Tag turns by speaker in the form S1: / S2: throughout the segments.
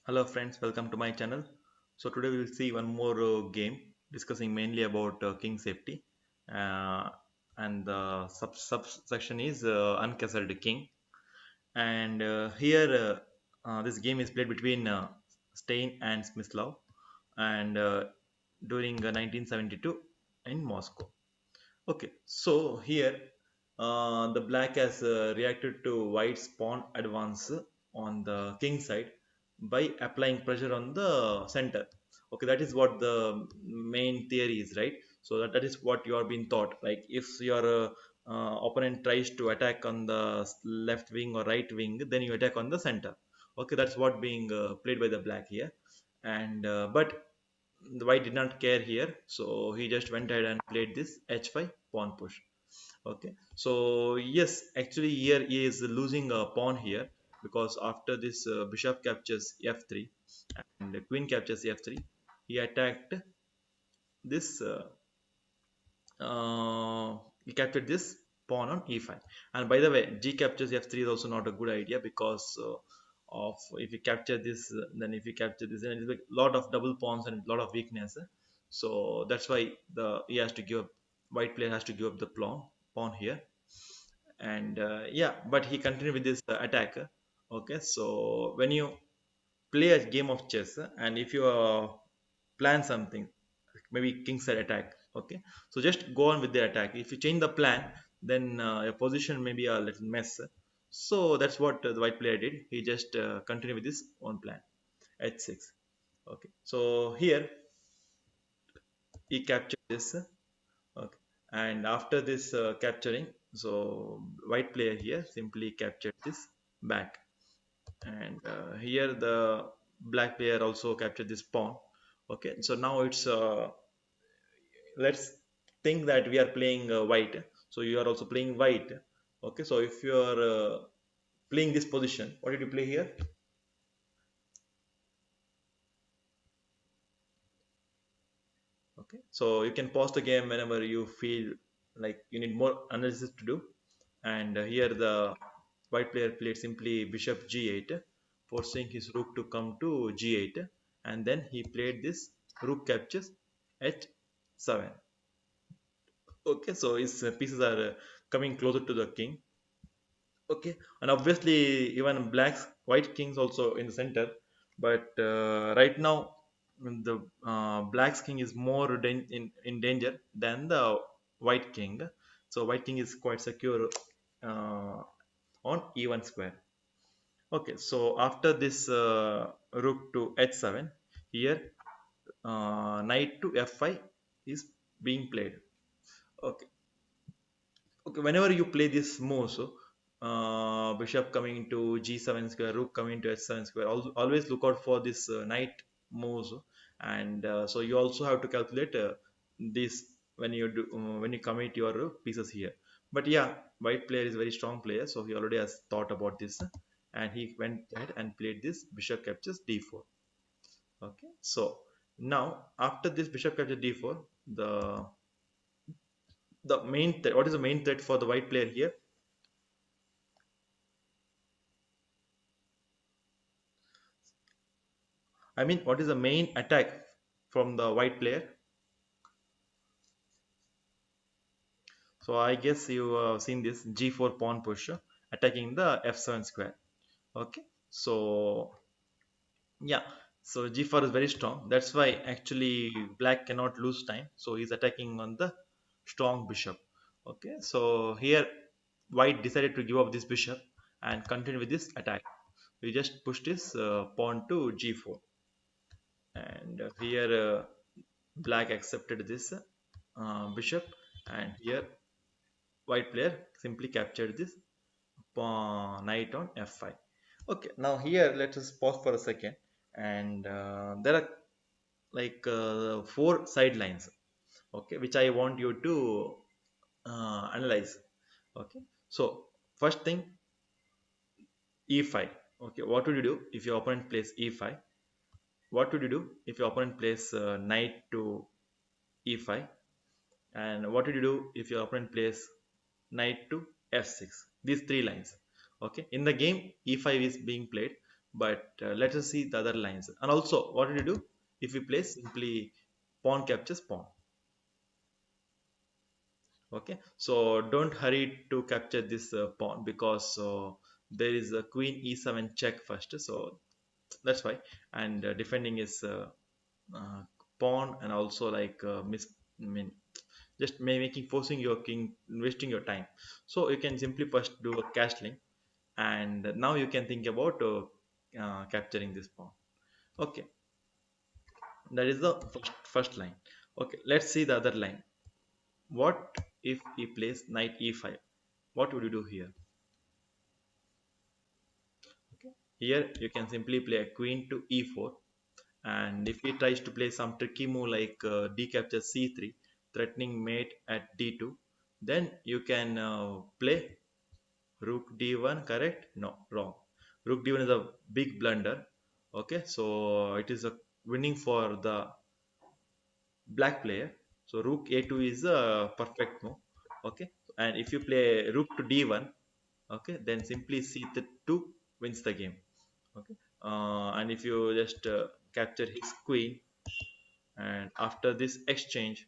S1: Hello friends, welcome to my channel. So today we will see one more game discussing mainly about king safety, uh, and the subsection is Uncastled king. And here this game is played between Stein and Smyslov, and during 1972 in Moscow. Okay, so here the black has reacted to white's pawn advance on the king side by applying pressure on the center. Okay, that is what the main theory is, right? So that is what you are being taught. Like if your opponent tries to attack on the left wing or right wing, then you attack on the center. Okay, that's what being played by the black here. And but the white did not care here, so he just went ahead and played this h5 pawn push. Okay, so yes, actually here he is losing a pawn here, because after this bishop captures f3 and the queen captures f3, he attacked this he captured this pawn on e5. And by the way, g captures f3 is also not a good idea, because of if you capture this, then if you capture this, then it's a lot of double pawns and a lot of weakness. So that's why the he has to give up. White player has to give up the pawn here, and yeah, but he continued with this attack. Okay, so when you play a game of chess, and if you plan something, maybe king side attack, okay, so just go on with the attack. If you change the plan, then your position may be a little mess. So that's what the white player did. He just continued with this one plan, h6. Okay, so here he captured this. Okay, and after this capturing, so white player here simply captured this back, and here the black player also captured this pawn. Okay, so now it's let's think that we are playing white, so you are also playing white. Okay, so if you are playing this position, what did you play here? Okay, so you can pause the game whenever you feel like you need more analysis to do. And here the white player played simply bishop g8, forcing his rook to come to g8, and then he played this rook captures h7. Okay, so his pieces are coming closer to the king. Okay, and obviously even blacks white kings also in the center, but right now the black's king is more in danger than the white king. So white king is quite secure uh, on e1 square. Okay, so after this rook to h7, here knight to f5 is being played. Okay, okay, whenever you play this move, so bishop coming into g7 square, rook coming to h7 square, always look out for this knight moves. And so you also have to calculate this when you do when you commit your pieces here. But yeah, white player is very strong player, so he already has thought about this, and he went ahead and played this bishop captures d4. Okay, so now after this bishop captures d4, the main threat, what is the main threat for the white player here? I mean, what is the main attack from the white player? So I guess you have seen this g4 pawn push attacking the f7 square. Okay, so yeah, so g4 is very strong. That's why actually black cannot lose time. So he's attacking on the strong bishop. Okay, so here white decided to give up this bishop and continue with this attack. We just pushed this pawn to g4, and here black accepted this bishop, and here white player simply captured this pawn knight on f5. Okay, now here let us pause for a second, and there are like four sidelines, okay, which I want you to analyze. Okay, so first thing, e5. Okay, what would you do if your opponent plays e5? What would you do if your opponent plays knight to e5? And what would you do if your opponent plays knight to f6? These three lines. Okay, in the game e5 is being played, But let us see the other lines. And also, what did you do? If we play simply pawn captures pawn. Okay, so don't hurry to capture this pawn because there is a queen e7 check first. So that's why. And defending is uh, pawn, and also like I mean just making forcing your king, wasting your time. So you can simply first do a castling, and now you can think about capturing this pawn. Okay, that is the first line. Okay, let's see the other line. What if he plays knight e5? What would you do here? Okay, here you can simply play a queen to e4, and if he tries to play some tricky move like d captures c3, threatening mate at d2, then you can play rook d1. Correct? No, wrong. Rook d1 is a big blunder. Okay, so it is a winning for the black player. So rook a2 is a perfect move. Okay, and if you play rook to d1, okay, then simply c2 wins the game. Okay, and if you just capture his queen, and after this exchange,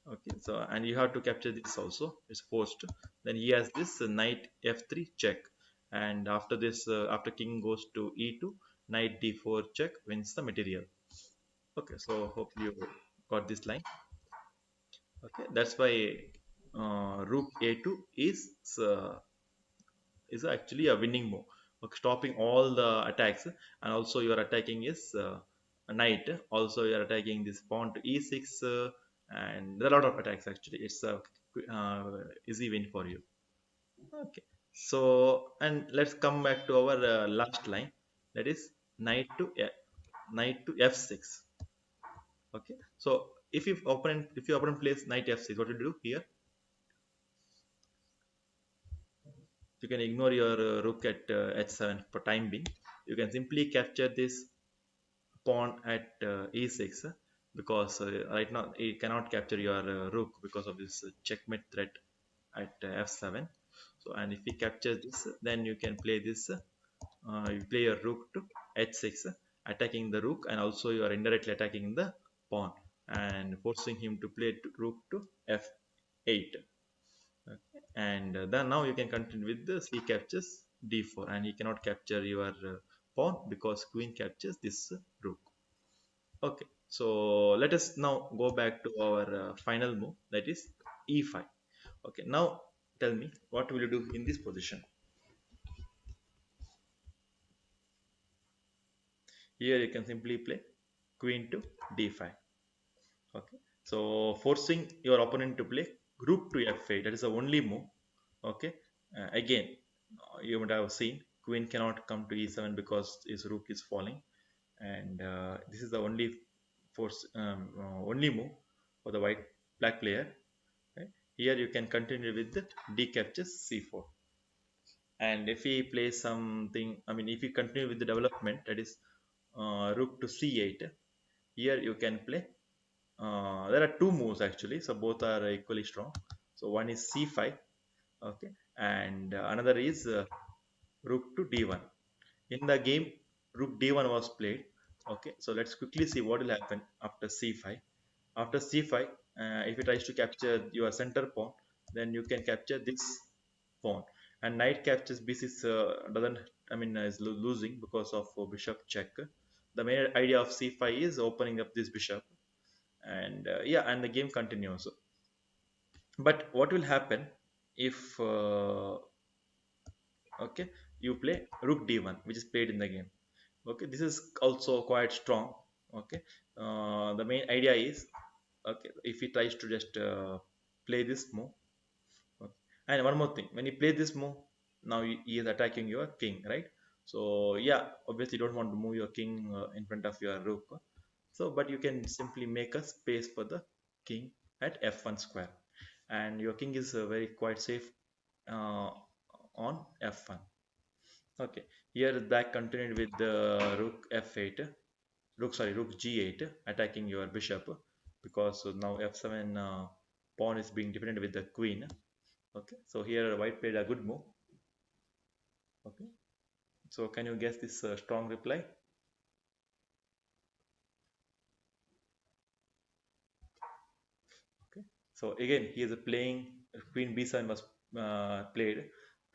S1: okay, so and you have to capture this also, it's forced. Then he has this knight f3 check, and after this after king goes to e2, knight d4 check wins the material. Okay, so hope you got this line. Okay, that's why rook a2 uh, is actually a winning move. Okay, stopping all the attacks, and also you are attacking is a knight. Also you are attacking this pawn to e6, and there are a lot of attacks actually. It's a easy win for you. Okay, so and let's come back to our last line. That is knight to f6. Okay, so if your opponent plays knight f6, what do you do here? You can ignore your rook at h7 for time being. You can simply capture this pawn at e6, because right now it cannot capture your rook because of this checkmate threat at f7. So and if he captures this, then you can play this. You play your rook to h6, attacking the rook, and also you are indirectly attacking the pawn and forcing him to play rook to f8. Okay. And then now you can continue with the c captures d4, and he cannot capture your pawn because queen captures this rook. Okay, so let us now go back to our final move, that is e5. Okay, now tell me what will you do in this position. Here you can simply play queen to d5. Okay, so forcing your opponent to play rook to f8, that is the only move. Okay, again, you might have seen queen cannot come to e7 because his rook is falling, and this is the only move for the white black player. Right? Here you can continue with the d captures c4, and if he plays something, I mean if you continue with the development, that is rook to c8, here you can play there are two moves actually, so both are equally strong. So one is c5, okay, and another is rook to d1. In the game, rook d1 was played. Okay, so let's quickly see what will happen after c5. After c5, if it tries to capture your center pawn, then you can capture this pawn. And knight captures b6 doesn't, I mean, is losing because of bishop check. The main idea of c5 is opening up this bishop, and yeah, and the game continues. But what will happen if okay, you play rook d1, which is played in the game. Okay, this is also quite strong. Okay, the main idea is, okay, if he tries to just play this move. Okay. And one more thing, when you play this move, now he is attacking your king, right? So yeah, obviously you don't want to move your king in front of your rook. So but you can simply make a space for the king at f1 square, and your king is very quite safe uh, on f1. Okay, here black continued with the rook f8, rook g8, attacking your bishop, because now f7 pawn is being defended with the queen. Okay, so here white played a good move. Okay, So can you guess this strong reply? Okay. So again, he is playing Queen B7 was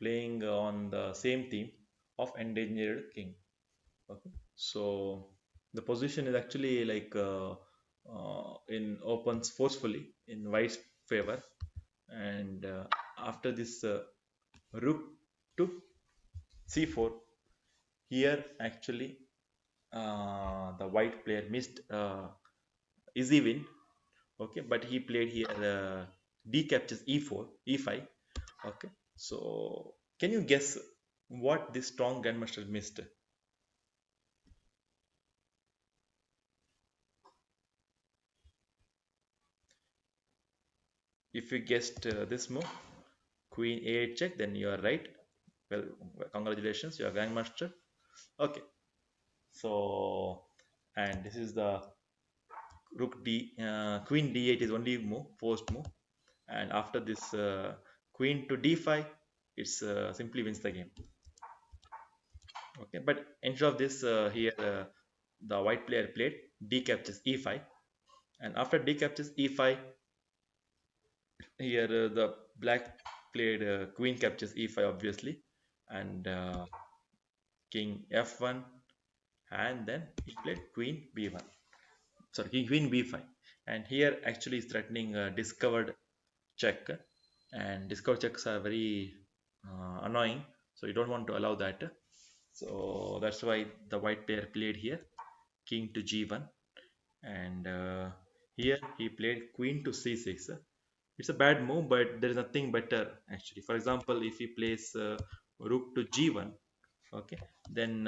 S1: playing on the same theme of endangered king. Okay. So the position is actually like in opens forcefully in white's favor, and after this rook to c4, here actually the white player missed easy win. Okay, but he played here d captures e4 e5. Okay, so can you guess what this strong grandmaster missed? If you guessed this move, queen a8 check, then you are right. Well, congratulations, you are grandmaster. Okay, so and this is the rook d queen d8 is only move, forced move, and after this queen to d5, it's simply wins the game. Okay, but instead of this here the white player played d captures e5, and after d captures e5, here the black played queen captures e5 obviously, and king f1, and then he played queen b1, sorry, queen b5, and here actually is threatening discovered check, and discovered checks are very annoying, so you don't want to allow that. So that's why the white player played here king to g1, and here he played queen to c6. It's a bad move, but there is nothing better actually. For example, if he plays rook to g1, okay, then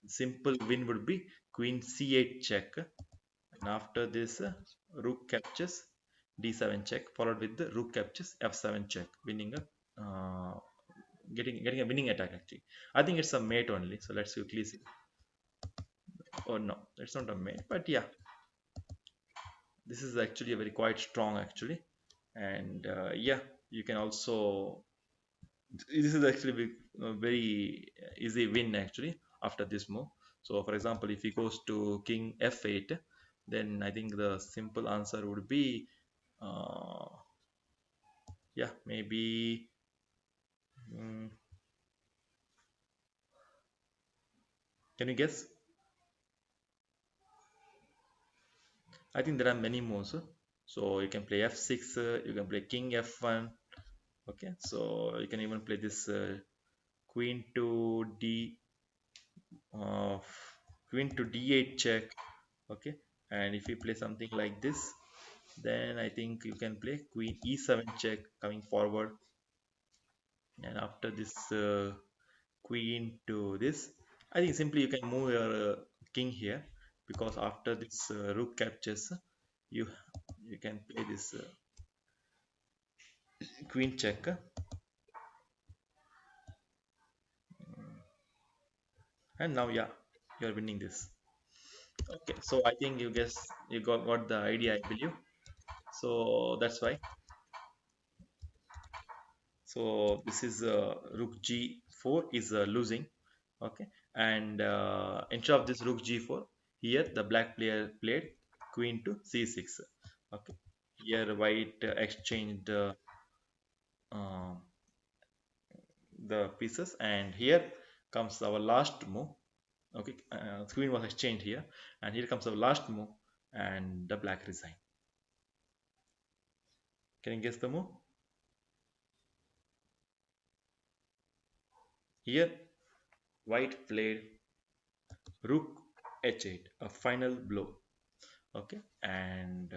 S1: simple win would be queen c8 check, and after this rook captures d7 check, followed with the rook captures f7 check, winning a getting a winning attack actually. I think it's a mate only, so let's quickly see. Oh no, it's not a mate, but yeah, this is actually a very quite strong actually, and yeah, you can also, this is actually a very easy win actually after this move. So for example, if he goes to king f8, then I think the simple answer would be uh, yeah, maybe mm, can you guess? I think there are many moves, so you can play f6, you can play king f1. Okay, so you can even play this queen to d uh, queen to d8 check. Okay, and if you play something like this, then I think you can play queen e7 check coming forward, and after this queen to this, I think simply you can move your king here, because after this rook captures, you you can play this queen check, and now yeah, you're winning this. Okay, so I think you guess you got the idea, I believe. So that's why. So this is rook g4 is losing. Okay, and instead of this rook g4, here the black player played queen to c6. Okay, here white exchanged um, the pieces, and here comes our last move. Okay, queen was exchanged here, and here comes our last move, and the black resign. Can you guess the move? Here white played rook h8, a final blow. Okay, and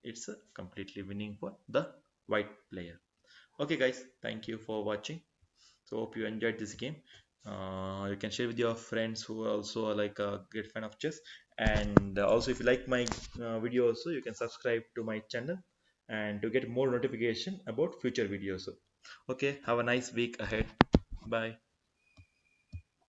S1: it's completely winning for the white player. Okay guys, thank you for watching. So hope you enjoyed this game. You can share with your friends who are also like a great fan of chess, and also if you like my video also, you can subscribe to my channel and to get more notification about future videos. Okay, have a nice week ahead. Bye.